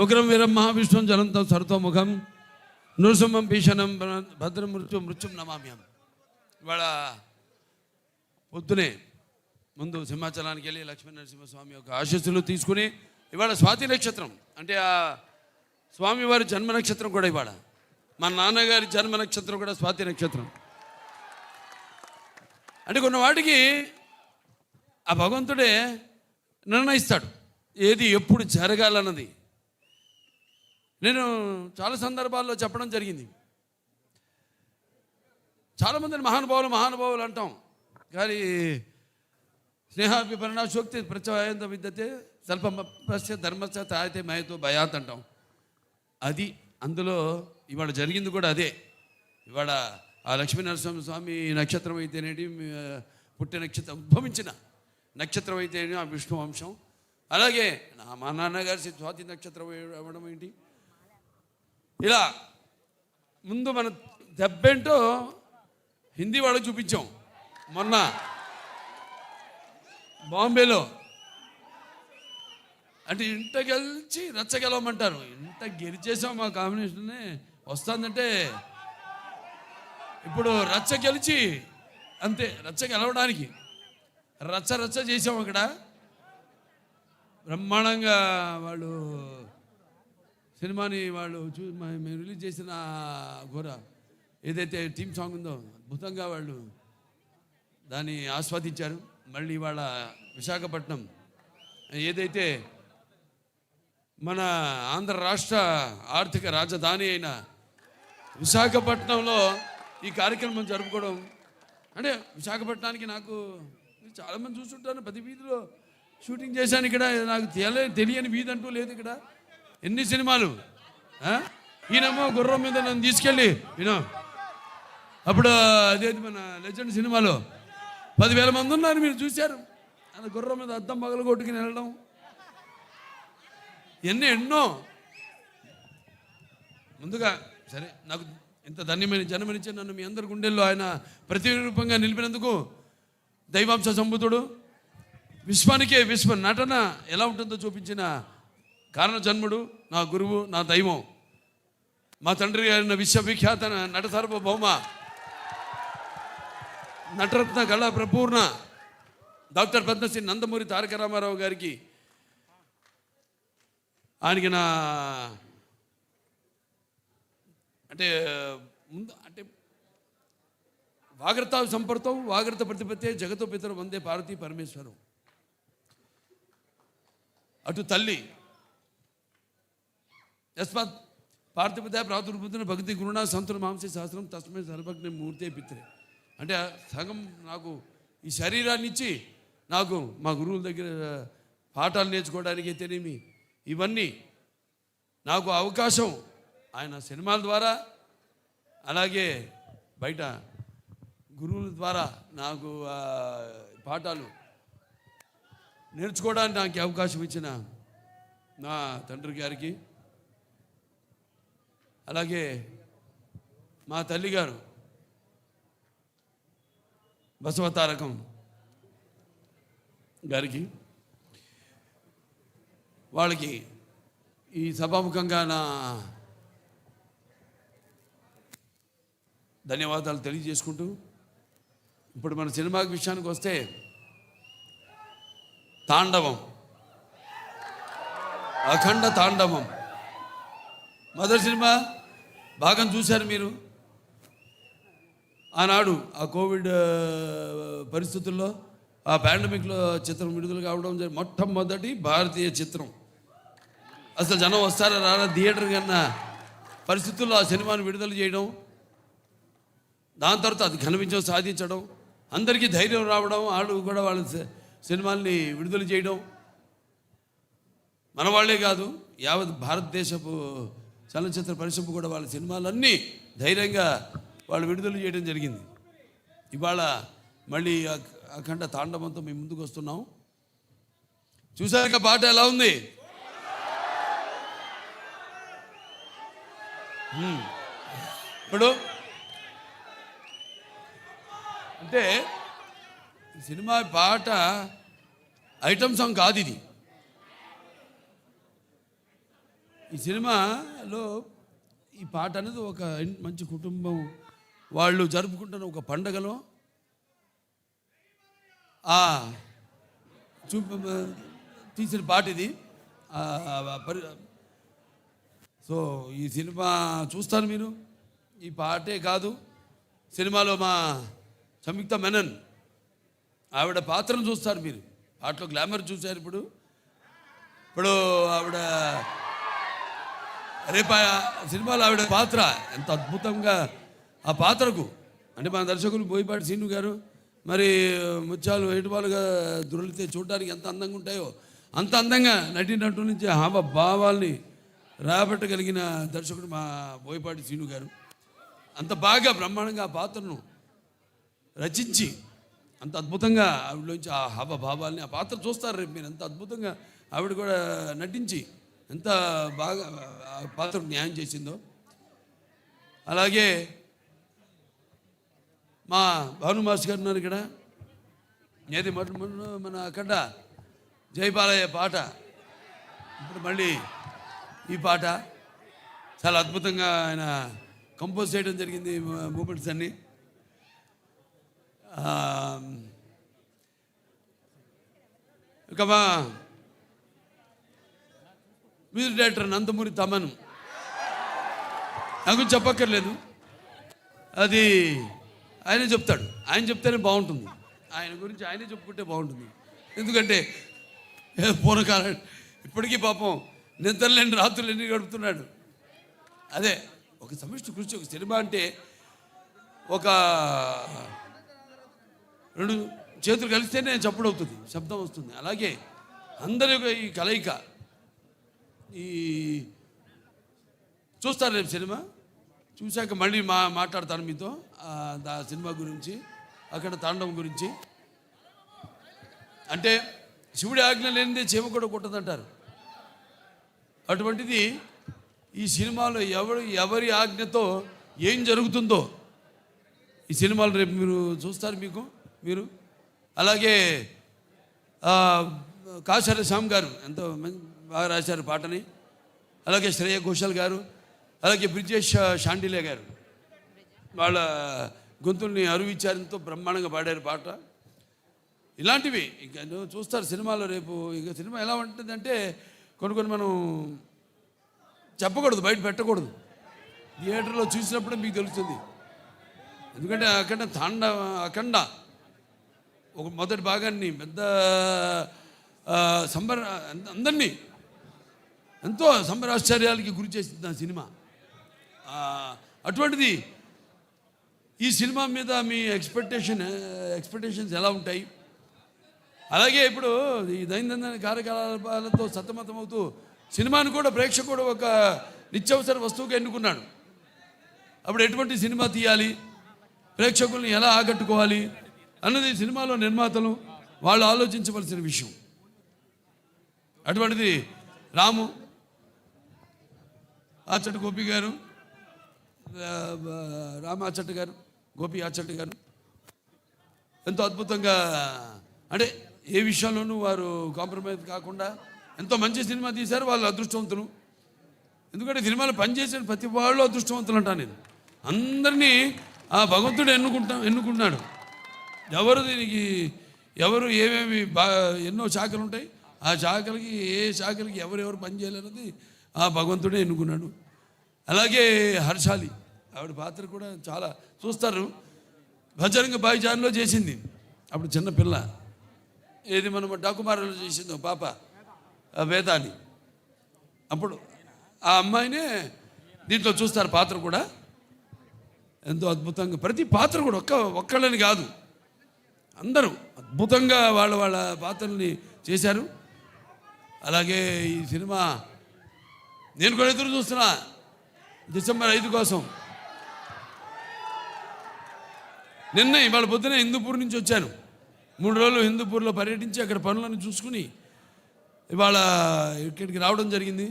ఉగ్రం వీరం మహావిష్ణుం జలంతం సర్వతోముఖం నృసింహం భీషణం భద్రం మృత్యుం నమామ్యం. ఇవాళ పొద్దునే ముందు సింహాచలానికి వెళ్ళి లక్ష్మీ నరసింహస్వామి యొక్క ఆశీస్సులు తీసుకుని ఇవాళ స్వాతి నక్షత్రం అంటే ఆ స్వామివారి జన్మ నక్షత్రం కూడా ఇవాళ మా నాన్నగారి జన్మ నక్షత్రం కూడా స్వాతి నక్షత్రం. అంటే కొన్ని వాటికి ఆ భగవంతుడే నిర్ణయిస్తాడు ఏది ఎప్పుడు జరగాలన్నది. నేను చాలా సందర్భాల్లో చెప్పడం జరిగింది. చాలామందిని మహానుభావులు అంటాం, కానీ స్నేహాభిపరణాశోక్తి ప్రత్యయంత విద్యతే స్వల్పస్య ధర్మస్య తాయితే మయతో భయాత్ అంటాం. అది అందులో ఇవాళ జరిగింది కూడా అదే. ఇవాళ ఆ లక్ష్మీ నరసింహస్వామి నక్షత్రం అయితేనేటి పుట్టిన నక్షత్రం ఉద్భవించిన నక్షత్రం అయితేనే ఆ విష్ణు వంశం. అలాగే మా నాన్నగారి స్వాతి నక్షత్రం అవ్వడం ఏంటి, ఇలా ముందు మన దెబ్బేంటో హిందీ వాళ్ళకి చూపించాం. మొన్న బాంబేలో అంటే ఇంట గెలిచి రచ్చ గెలవమంటారు. ఇంత గెలిచేసాం మా కాంబినేషన్నే వస్తుందంటే ఇప్పుడు రచ్చ గెలిచి అంతే, రచ్చ గెలవడానికి రచ్చ చేసాం. అక్కడ బ్రహ్మాండంగా వాళ్ళు సినిమాని వాళ్ళు మేము రిలీజ్ చేసిన ఘోర ఏదైతే థీమ్ సాంగ్ ఉందో అద్భుతంగా వాళ్ళు దాన్ని ఆస్వాదించారు. మళ్ళీ వాళ్ళ విశాఖపట్నం ఏదైతే మన ఆంధ్ర రాష్ట్ర ఆర్థిక రాజధాని అయిన విశాఖపట్నంలో ఈ కార్యక్రమం జరుపుకోవడం అంటే విశాఖపట్నానికి నాకు చాలామంది చూస్తుంటాను, ప్రతి వీధిలో షూటింగ్ చేశాను. ఇక్కడ నాకు తెలియని వీధి అంటూ లేదు. ఇక్కడ ఎన్ని సినిమాలు. ఈయనమ్మో గుర్రం మీద నన్ను తీసుకెళ్ళి అప్పుడు అదేది మన లెజెండ్ సినిమాలో 10,000 మంది ఉన్నారు, మీరు చూశారు. అది గుర్రం మీద అద్దం పగలు కొట్టుకుని వెళ్ళడం, ఎన్నో. ముందుగా సరే, నాకు ఇంత ధన్యమైన జన్మనిచ్చి నన్ను మీ అందరి గుండెల్లో ఆయన ప్రతిరూపంగా నిలిపినందుకు దైవాంశ సంబుధుడు విశ్వానికే విశ్వ నటన ఎలా ఉంటుందో చూపించిన కారణ జన్ముడు, నా గురువు, నా దైవం, మా తండ్రి గారిన విశ్వవిఖ్యాత నట సార్వభౌమ నటరత్న కళా ప్రపూర్ణ డాక్టర్ పద్మశ్రీ నందమూరి తారక రామారావు గారికి ఆయనకి నా అంటే ముందు అంటే వాగ్రత సంపర్తం వాగ్రత ప్రతిపత్తే జగతో పితరు వందే పార్వతీ పరమేశ్వరం. అటు తల్లి యస్మాత్ పార్థిపత ప్రాతుర్పుత్ర భక్తి గురుణ సంతుల మాంసే సహస్రం తస్మై సర్వజ్ఞ మూర్తే పిత్రే. అంటే సగం నాకు ఈ శరీరాన్ని ఇచ్చి నాకు మా గురువుల దగ్గర పాఠాలు నేర్చుకోవడానికి అయితేనేమి ఇవన్నీ నాకు అవకాశం ఆయన సినిమాల ద్వారా అలాగే బయట గురువుల ద్వారా నాకు పాఠాలు నేర్చుకోవడానికి నాకు అవకాశం ఇచ్చిన నా తండ్రి గారికి, అలాగే మా తల్లిగారు బసవతారకం గారికి, వాళ్ళకి ఈ సభాముఖంగా నా ధన్యవాదాలు తెలియజేసుకుంటూ ఇప్పుడు మన సినిమా విషయానికి వస్తే తాండవం, అఖండ తాండవం మొదటి సినిమా భాగం చూశారు మీరు. ఆనాడు ఆ కోవిడ్ పరిస్థితుల్లో ఆ పాండమిక్లో చిత్రం విడుదల కావడం మొట్టమొదటి భారతీయ చిత్రం. అసలు జనం వస్తారా రారా థియేటర్ కన్నా పరిస్థితుల్లో ఆ సినిమాను విడుదల చేయడం, దాని తర్వాత అది ఘన విజయం సాధించడం, అందరికీ ధైర్యం రావడం, వాళ్ళు కూడా వాళ్ళ సినిమాల్ని విడుదల చేయడం, మన వాళ్ళే కాదు యావత్ భారతదేశపు చలనచిత్ర పరిశ్రమ కూడా వాళ్ళ సినిమాలన్నీ ధైర్యంగా వాళ్ళు విడుదల చేయడం జరిగింది. ఇవాళ మళ్ళీ అఖండ తాండవంతో మేము ముందుకు వస్తున్నాం. చూసాక పాట ఎలా ఉంది? ఇప్పుడు అంటే సినిమా పాట ఐటమ్ సాంగ్ కాదు ఇది. ఈ సినిమాలో ఈ పాట అనేది ఒక మంచి కుటుంబం వాళ్ళు జరుపుకుంటున్న ఒక పండగలో తీసిన పాట ఇది. సో ఈ సినిమా చూస్తారు మీరు. ఈ పాటే కాదు, సినిమాలో మా సంయుక్త మెనన్ ఆవిడ పాత్రను చూస్తారు మీరు. పాటలో గ్లామర్ చూశారు. ఇప్పుడు ఆవిడ రేపు సినిమాలో ఆవిడ పాత్ర ఎంత అద్భుతంగా ఆ పాత్రకు, అంటే మన దర్శకులు బోయపాటి శ్రీను గారు మరి ముత్యాలు వేటువాలుగా దొరికితే చూడడానికి ఎంత అందంగా ఉంటాయో అంత అందంగా నటినట్టు నుంచి భావాల్ని రాబట్టగలిగిన దర్శకుడు మా బోయపాటి శ్రీను గారు. అంత బాగా బ్రహ్మాండంగా ఆ పాత్రను రచించి అంత అద్భుతంగా ఆవిడలోంచి ఆ భావాల్ని ఆ పాత్ర చూస్తారు రేపు మీరు. ఎంత అద్భుతంగా ఆవిడ కూడా నటించి ఎంత బాగా ఆ పాత్రకు న్యాయం చేసిందో. అలాగే మా భాను మాస్టర్ గారు ఉన్నారు ఇక్కడ. ఏది మన అక్కడ జయపాలయ్య పాట, ఇప్పుడు మళ్ళీ ఈ పాట చాలా అద్భుతంగా ఆయన కంపోజ్ చేయడం జరిగింది. మూమెంట్స్ అన్నీ ఇక మా మ్యూజిక్ డైరెక్టర్ నందమూరి తమన్ నాకు చెప్పక్కర్లేదు, అది ఆయనే చెప్తాడు. ఆయన చెప్తేనే బాగుంటుంది. ఆయన గురించి ఆయనే చెప్పుకుంటే బాగుంటుంది. ఎందుకంటే పూర్వకాలం ఇప్పటికీ పాపం నిద్రలేని రాత్రులు ఎన్ని గడుపుతున్నాడు. అదే ఒక సమిష్టి కృషి. ఒక సినిమా అంటే ఒక 2 చేతులు కలిస్తేనే చప్పుడు అవుతుంది, శబ్దం వస్తుంది. అలాగే అందరి ఈ కలయిక ఈ చూస్తారు రేపు సినిమా చూశాక మళ్ళీ మాట్లాడతాను మీతో ఆ సినిమా గురించి, అక్కడ తాండవం గురించి. అంటే శివుడి ఆజ్ఞ లేనిదే చీమ కూడా కొట్టదంటారు. అటువంటిది ఈ సినిమాలో ఎవరి ఆజ్ఞతో ఏం జరుగుతుందో ఈ సినిమాలు రేపు మీరు చూస్తారు మీరు. అలాగే కాశర శ్యామ్ గారు ఎంతో బాగా రాశారు పాటని. అలాగే శ్రేయ ఘోషాల్ గారు, అలాగే బ్రిజేష్ షాండిలే గారు వాళ్ళ గొంతుల్ని అరువిచ్చారు, ఎంతో బ్రహ్మాండంగా పాడారు పాట. ఇలాంటివి ఇంకా చూస్తారు సినిమాలో రేపు. ఇక సినిమా ఎలా ఉంటుందంటే కొన్ని మనం చెప్పకూడదు, బయట పెట్టకూడదు. థియేటర్లో చూసినప్పుడే మీకు తెలుస్తుంది. ఎందుకంటే అఖండ ఒక మొదటి భాగాన్ని పెద్ద అందరినీ ఎంతో సంబరాశ్చర్యాలకి గురి చేసింది ఆ సినిమా. అటువంటిది ఈ సినిమా మీద మీ ఎక్స్పెక్టేషన్స్ ఎలా ఉంటాయి? అలాగే ఇప్పుడు ఈ దైనందిన కార్యకలాపాలతో సతమతమవుతూ సినిమాను కూడా ప్రేక్షకుడు ఒక నిత్యావసర వస్తువుగా ఎన్నుకున్నాడు. అప్పుడు ఎటువంటి సినిమా తీయాలి, ప్రేక్షకుల్ని ఎలా ఆకట్టుకోవాలి అన్నది సినిమాలో నిర్మాతలు వాళ్ళు ఆలోచించవలసిన విషయం. అటువంటిది రాము ఆచట్ గోపి గారు, రామ ఆచట్ గారు, గోపి ఆచట్ గారు ఎంతో అద్భుతంగా, అంటే ఏ విషయంలోనూ వారు కాంప్రమైజ్ కాకుండా ఎంతో మంచి సినిమా తీశారు. వాళ్ళు అదృష్టవంతులు. ఎందుకంటే సినిమాలో పనిచేసిన ప్రతి వాళ్ళు అదృష్టవంతులు అంటాను నేను. అందరినీ ఆ భగవంతుడు ఎన్నుకున్నాడు. ఎవరు ఏమేమి ఎన్నో శాఖలు ఉంటాయి. ఆ శాఖలకి ఏ శాఖలకి ఎవరెవరు పనిచేయాలన్నది ఆ భగవంతుడే ఎన్నుకున్నాడు. అలాగే హర్షాలి ఆవిడ పాత్ర కూడా చాలా చూస్తారు. భజరంగ భాయిజాన్లో చేసింది, అప్పుడు చిన్న పిల్ల. ఏది మనం డాకుమారలో చేసింది పాప వేదాన్ని. అప్పుడు ఆ అమ్మాయినే దీంట్లో చూస్తారు పాత్ర కూడా ఎంతో అద్భుతంగా. ప్రతి పాత్ర కూడా ఒక్కళ్ళని కాదు, అందరూ అద్భుతంగా వాళ్ళ పాత్రల్ని చేశారు. అలాగే ఈ సినిమా నేను కూడా ఎదురు చూస్తున్నా డిసెంబర్ 5 కోసం. ఇవాళ పొద్దున హిందూపూర్ నుంచి వచ్చాను. 3 రోజులు హిందూపూర్లో పర్యటించి అక్కడ పనులను చూసుకుని ఇవాళ ఇక్కడికి రావడం జరిగింది.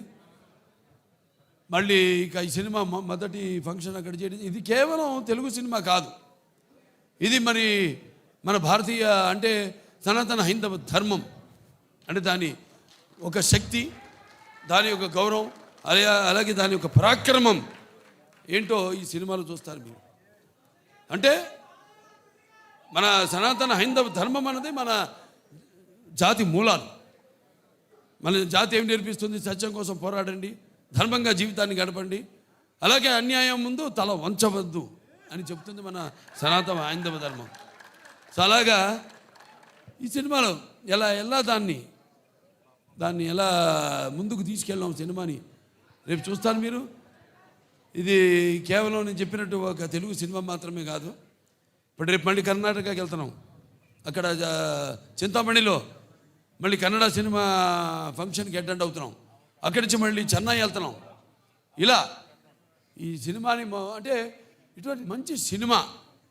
మళ్ళీ ఇక ఈ సినిమా మొదటి ఫంక్షన్ అక్కడ చేయడం. ఇది కేవలం తెలుగు సినిమా కాదు, ఇది మన భారతీయ అంటే సనాతన హైందవ ధర్మం అంటే దాని ఒక శక్తి, దాని యొక్క గౌరవం, అలాగే దాని యొక్క పరాక్రమం ఏంటో ఈ సినిమాలో చూస్తారు మీరు. అంటే మన సనాతన హైందవ ధర్మం అన్నది మన జాతి మూలాలు. మన జాతి ఏం నేర్పిస్తుంది? సత్యం కోసం పోరాడండి, ధర్మంగా జీవితాన్ని గడపండి, అలాగే అన్యాయం ముందు తల వంచవద్దు అని చెప్తుంది మన సనాతన హైందవ ధర్మం. సో అలాగా ఈ సినిమాలో ఎలా దాన్ని ఎలా ముందుకు తీసుకెళ్ళాం సినిమాని రేపు చూస్తాను మీరు. ఇది కేవలం నేను చెప్పినట్టు ఒక తెలుగు సినిమా మాత్రమే కాదు. ఇప్పుడు రేపు మళ్ళీ కర్ణాటకకి వెళ్తున్నాం. అక్కడ చింతామణిలో మళ్ళీ కన్నడ సినిమా ఫంక్షన్కి అటెండ్ అవుతున్నాం. అక్కడి నుంచి మళ్ళీ చెన్నై వెళ్తున్నాం. ఇలా ఈ సినిమాని అంటే ఇటువంటి మంచి సినిమా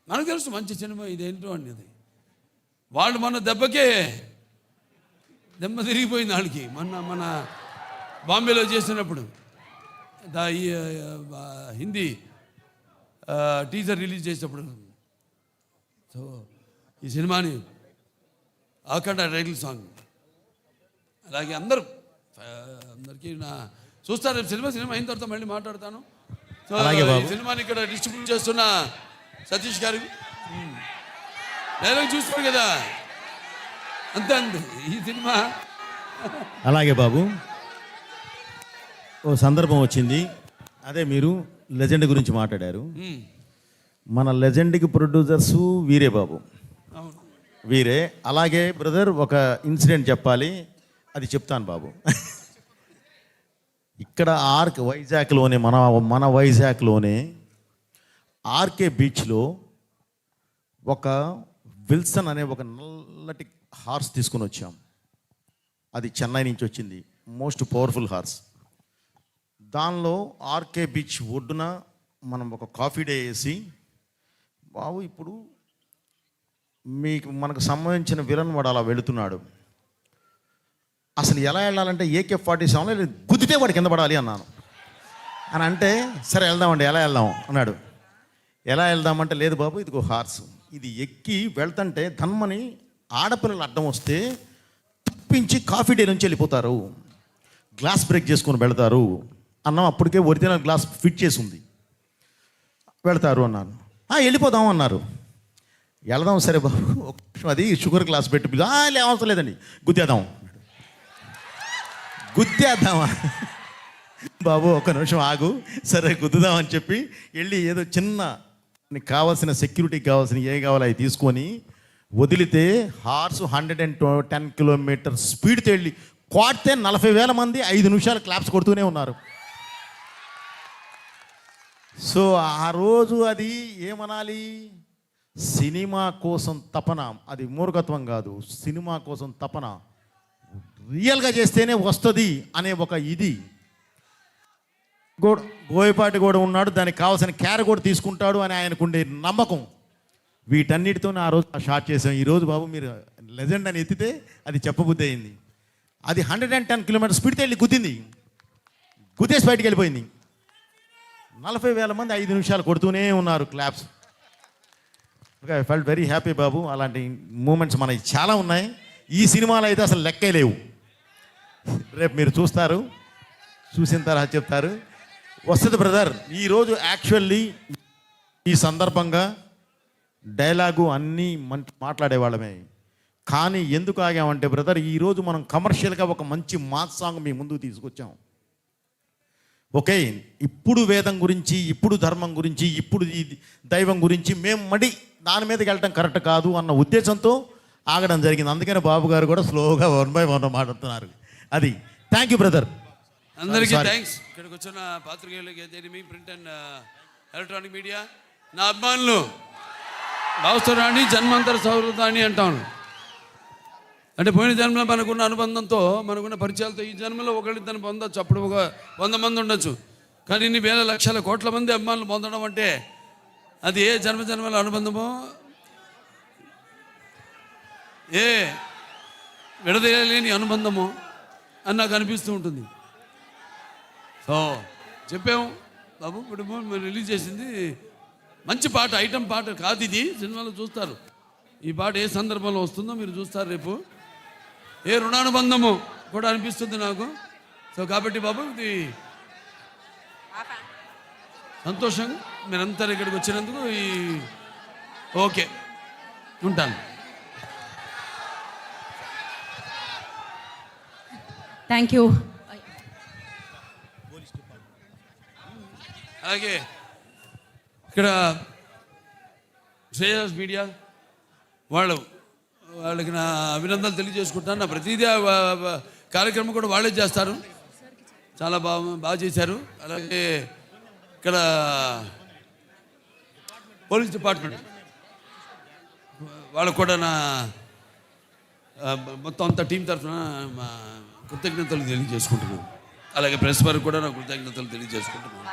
మనకు తెలుసు, మంచి సినిమా ఇదేంటో అనేది. వాళ్ళు మన దెబ్బకే దెబ్బ తిరిగిపోయింది వాళ్ళకి. మన బాంబేలో చేసినప్పుడు ఈ హిందీ టీజర్ రిలీజ్ చేసినప్పుడు. సో ఈ సినిమాని అఖండ టైటిల్ సాంగ్, అలాగే అందరికీ చూస్తారు. సినిమా అయిన తర్వాత మళ్ళీ మాట్లాడతాను. సో ఈ సినిమాని ఇక్కడ డిస్ట్రిబ్యూట్ చేస్తున్న సతీష్ గారు డైలాగ్ చూస్తారు కదా, అంతే ఈ సినిమా. అలాగే బాబు, ఓ సందర్భం వచ్చింది. అదే మీరు లెజెండ్ గురించి మాట్లాడారు. మన లెజెండ్కి ప్రొడ్యూసర్స్ వీరే బాబు, వీరే. అలాగే బ్రదర్ ఒక ఇన్సిడెంట్ చెప్పాలి, అది చెప్తాను బాబు. ఇక్కడ వైజాగ్లోనే మన వైజాగ్లోనే ఆర్కే బీచ్లో ఒక విల్సన్ అనే ఒక నల్లటి హార్స్ తీసుకుని వచ్చాం. అది చెన్నై నుంచి వచ్చింది, మోస్ట్ పవర్ఫుల్ హార్స్. దానిలో ఆర్కే బీచ్ ఒడ్డున మనం ఒక కాఫీ డే వేసి, బాబు ఇప్పుడు మనకు సంబంధించిన విలన్ వాడు అలా వెళుతున్నాడు, అసలు ఎలా వెళ్ళాలంటే AK-47 గుద్దితే వాడు కింద పడాలి అన్నాను. అని అంటే సరే వెళ్దామండి, ఎలా వెళ్దాం అన్నాడు. ఎలా వెళ్దామంటే లేదు బాబు ఇదిగో హార్స్, ఇది ఎక్కి వెళ్తుంటే ధన్మని ఆడపిల్లలు అడ్డం వస్తే తప్పించి కాఫీ డే నుంచి వెళ్ళిపోతారు, గ్లాస్ బ్రేక్ చేసుకొని వెళతారు అన్నాం. అప్పటికే ఒరిజినల్ గ్లాస్ ఫిట్ చేసి ఉంది, వెళతారు అన్నాను. వెళ్ళిపోదాం అన్నారు. వెళదాం సరే బాబు, ఒక నిమిషం అది షుగర్ గ్లాస్ పెట్టి అవసరం లేదండి గుద్దేద్దామా బాబు, ఒక నిమిషం ఆగు, సరే గుద్దుదామని చెప్పి వెళ్ళి ఏదో చిన్న నీకు కావాల్సిన సెక్యూరిటీకి కావాల్సిన ఏ కావాలో అవి తీసుకొని వదిలితే హార్స్ 110 కిలోమీటర్ స్పీడ్తో వెళ్ళి కొడితే 40,000 మంది 5 నిమిషాలు క్లాప్స్ కొడుతూనే ఉన్నారు. సో ఆ రోజు అది ఏమనాలి, సినిమా కోసం తపన, అది మూర్ఖత్వం కాదు, సినిమా కోసం తపన, రియల్గా చేస్తేనే వస్తుంది అనే ఒక ఇది. గోయపాటి కూడా ఉన్నాడు, దానికి కావాల్సిన క్యార్ కూడా తీసుకుంటాడు అని ఆయనకుండే నమ్మకం. వీటన్నిటితోనే ఆ రోజు షార్ట్ చేసాం. ఈరోజు బాబు మీరు లెజెండ్ అని ఎత్తితే అది చెప్పబుద్ధి అయింది. అది 110 కిలోమీటర్ స్పీడ్తో వెళ్ళి గుద్దేసి బయటికి వెళ్ళిపోయింది. 40,000 మంది 5 నిమిషాలు కొడుతూనే ఉన్నారు claps. I felt very happy బాబు. అలాంటి మూమెంట్స్ మనకి చాలా ఉన్నాయి. ఈ సినిమాలో అయితే అసలు లెక్కే లేవు. రేపు మీరు చూస్తారు, చూసిన తర్వాత చెప్తారు. వస్తుంది బ్రదర్. ఈరోజు యాక్చువల్లీ ఈ సందర్భంగా డైలాగు అన్నీ మాట్లాడేవాళ్ళమే, కానీ ఎందుకు ఆగామంటే బ్రదర్, ఈరోజు మనం కమర్షియల్గా ఒక మంచి మాస్ సాంగ్ మీ ముందుకు తీసుకొచ్చాం. ఓకే, ఇప్పుడు వేదం గురించి, ఇప్పుడు ధర్మం గురించి, ఇప్పుడు ఈ దైవం గురించి మేము దాని మీదకి వెళ్ళటం కరెక్ట్ కాదు అన్న ఉద్దేశంతో ఆగడం జరిగింది. అందుకనే బాబు గారు కూడా స్లోగా 1 by 1 మాట్లాడుతున్నారు. అది థ్యాంక్ యూ బ్రదర్, అందరికీ థ్యాంక్స్. ఇక్కడికి వచ్చిన పాత్రికేయులకి, ప్రింట్ అండ్ ఎలక్ట్రానిక్ మీడియా, నా అభిమానులు, భావస్థరాన్ని జన్మాంతర సౌహృదాన్ని అంటాను. అంటే పోయిన జన్మలో మనకున్న అనుబంధంతో, మనకున్న పరిచయాలతో ఈ జన్మలో ఒకళ్ళిద్దరిని పొందొచ్చు, అప్పుడు ఒక 100 మంది ఉండొచ్చు. కానీ ఇన్ని వేల లక్షల కోట్ల మంది అభిమానులు పొందడం అంటే అది ఏ జన్మల అనుబంధమో, ఏ విడదీయలేని అనుబంధమో అని నాకు అనిపిస్తూ ఉంటుంది. సో చెప్పాము బాబు, ఇప్పుడు మేము రిలీజ్ చేసింది మంచి పాట, ఐటమ్ పాట కాదు ఇది. సినిమాలో చూస్తారు ఈ పాట ఏ సందర్భంలో వస్తుందో మీరు చూస్తారు రేపు. ఏ రుణానుబంధము కూడా అనిపిస్తుంది నాకు. సో కాబట్టి బాబు ఇది సంతోషం మీరంతా ఇక్కడికి వచ్చినందుకు. ఓకే, ఉంటాను. Thank you. అలాగే ఇక్కడ శ్రేయస్ మీడియా వాళ్ళకి నా అభినందనలు తెలియజేసుకుంటాను. నా ప్రతిదీ కార్యక్రమం కూడా వాళ్ళే చేస్తారు. చాలా బాగా చేశారు. అలాగే ఇక్కడ పోలీస్ డిపార్ట్మెంట్ వాళ్ళకు కూడా నా మొత్తం అంతా టీం తరఫున మా కృతజ్ఞతలు తెలియజేసుకుంటున్నాను. అలాగే ప్రెస్ వారికి కూడా నా కృతజ్ఞతలు తెలియజేసుకుంటున్నాను.